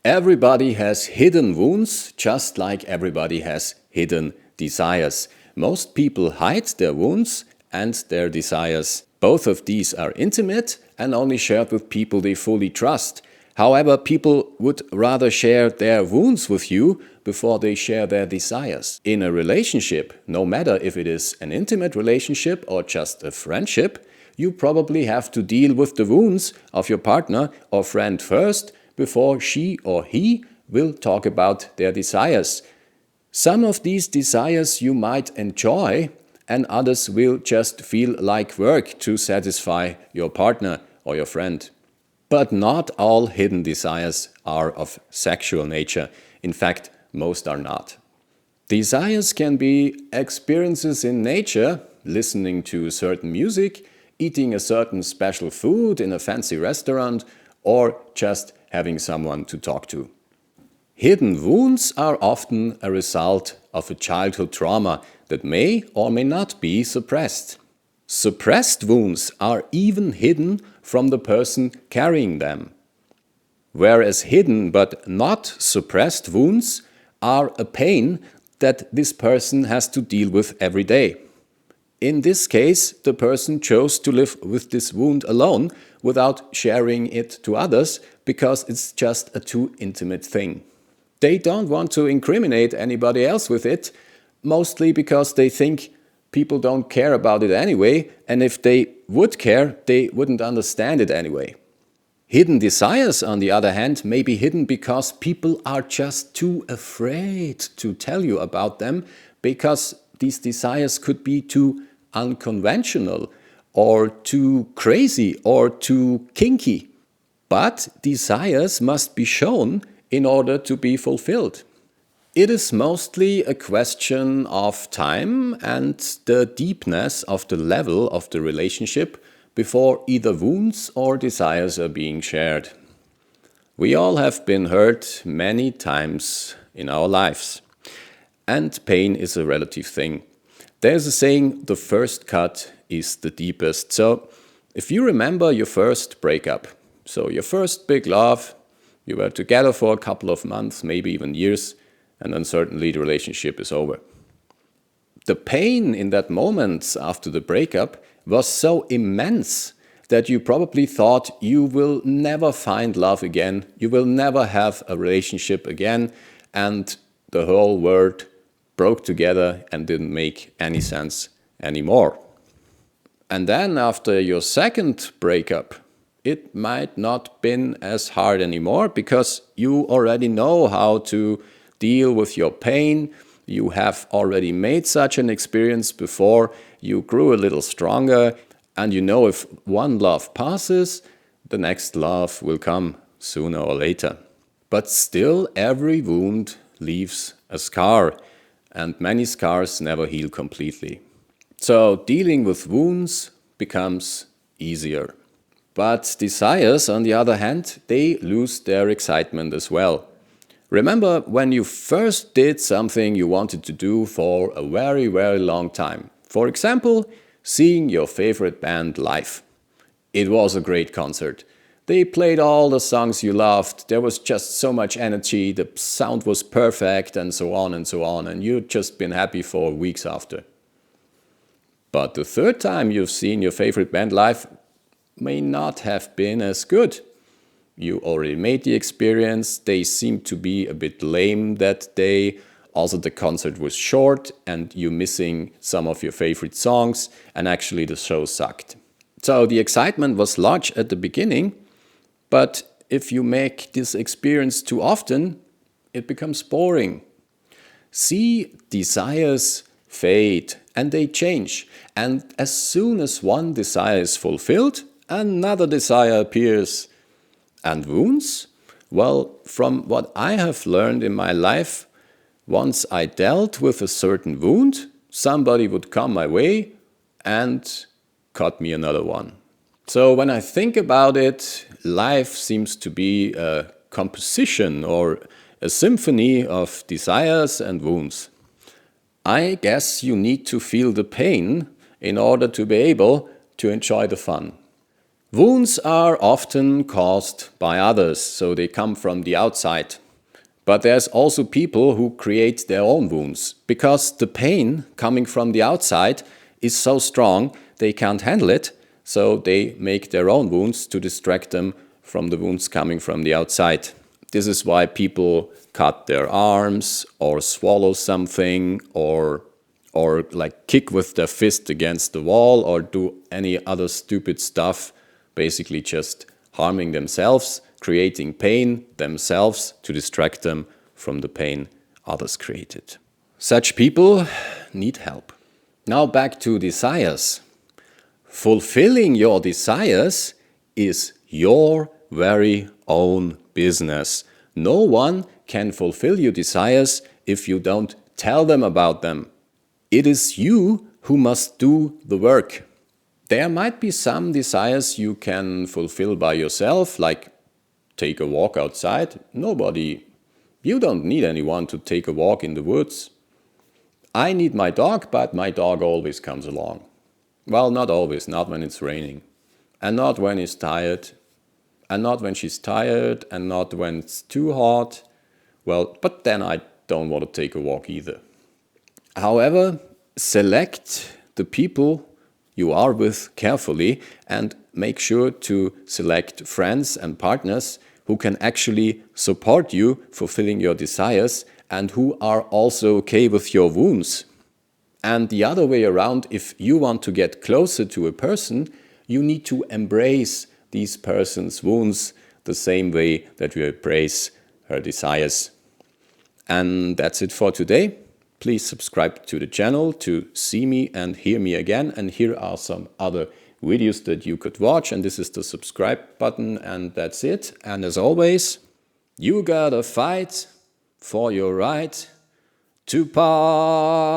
Everybody has hidden wounds, just like everybody has hidden desires. Most people hide their wounds and their desires. Both of these are intimate and only shared with people they fully trust. However, people would rather share their wounds with you before they share their desires. In a relationship, no matter if it is an intimate relationship or just a friendship, you probably have to deal with the wounds of your partner or friend first before she or he will talk about their desires. Some of these desires you might enjoy and others will just feel like work to satisfy your partner or your friend. But not all hidden desires are of sexual nature. In fact, most are not. Desires can be experiences in nature, listening to certain music, eating a certain special food in a fancy restaurant, or just having someone to talk to. Hidden wounds are often a result of a childhood trauma that may or may not be suppressed. Suppressed wounds are even hidden from the person carrying them, whereas hidden but not suppressed wounds are a pain that this person has to deal with every day. In this case, the person chose to live with this wound alone without sharing it to others because it's just a too intimate thing. They don't want to incriminate anybody else with it, mostly because they think people don't care about it anyway, and if they would care, they wouldn't understand it anyway. Hidden desires, on the other hand, may be hidden because people are just too afraid to tell you about them because these desires could be too unconventional or too crazy or too kinky. But desires must be shown in order to be fulfilled. It is mostly a question of time and the deepness of the level of the relationship before either wounds or desires are being shared. We all have been hurt many times in our lives, and pain is a relative thing. There's a saying, the first cut is the deepest. So if you remember your first breakup, so your first big love, you were together for a couple of months, maybe even years, and then certainly the relationship is over. The pain in that moment after the breakup was so immense that you probably thought you will never find love again, you will never have a relationship again, and the whole world broke together and didn't make any sense anymore. And then after your second breakup, it might not been as hard anymore because you already know how to deal with your pain. You have already made such an experience before. You grew a little stronger and you know if one love passes, the next love will come sooner or later. But still, every wound leaves a scar, and many scars never heal completely. So dealing with wounds becomes easier. But desires, on the other hand, they lose their excitement as well. Remember when you first did something you wanted to do for a very, very long time. For example, seeing your favorite band live. It was a great concert. They played all the songs you loved, there was just so much energy, the sound was perfect and so on, and you'd just been happy for weeks after. But the third time you've seen your favorite band live may not have been as good. You already made the experience, they seemed to be a bit lame that day, also the concert was short and you missing some of your favorite songs, and actually the show sucked. So the excitement was large at the beginning, but if you make this experience too often, it becomes boring. See, desires fade and they change, and as soon as one desire is fulfilled, another desire appears. And wounds? Well, from what I have learned in my life, once I dealt with a certain wound, somebody would come my way and cut me another one. So when I think about it, life seems to be a composition or a symphony of desires and wounds. I guess you need to feel the pain in order to be able to enjoy the fun. Wounds are often caused by others, so they come from the outside. But there's also people who create their own wounds, because the pain coming from the outside is so strong they can't handle it, so they make their own wounds to distract them from the wounds coming from the outside. This is why people cut their arms or swallow something or like kick with their fist against the wall or do any other stupid stuff, basically just harming themselves, creating pain themselves to distract them from the pain others created. Such people need help. Now back to desires. Fulfilling your desires is your very own business. No one can fulfill your desires if you don't tell them about them. It is you who must do the work. There might be some desires you can fulfill by yourself, like take a walk outside. You don't need anyone to take a walk in the woods. I need my dog, but my dog always comes along. Well, not always, not when it's raining, and not when he's tired, and not when she's tired, and not when it's too hot. Well, but then I don't want to take a walk either. However, select the people you are with carefully and make sure to select friends and partners who can actually support you fulfilling your desires and who are also okay with your wounds. And the other way around, if you want to get closer to a person, you need to embrace these person's wounds the same way that you embrace her desires. And that's it for today. Please subscribe to the channel to see me and hear me again. And here are some other videos that you could watch. And this is the subscribe button, and that's it. And as always, you gotta fight for your right to party.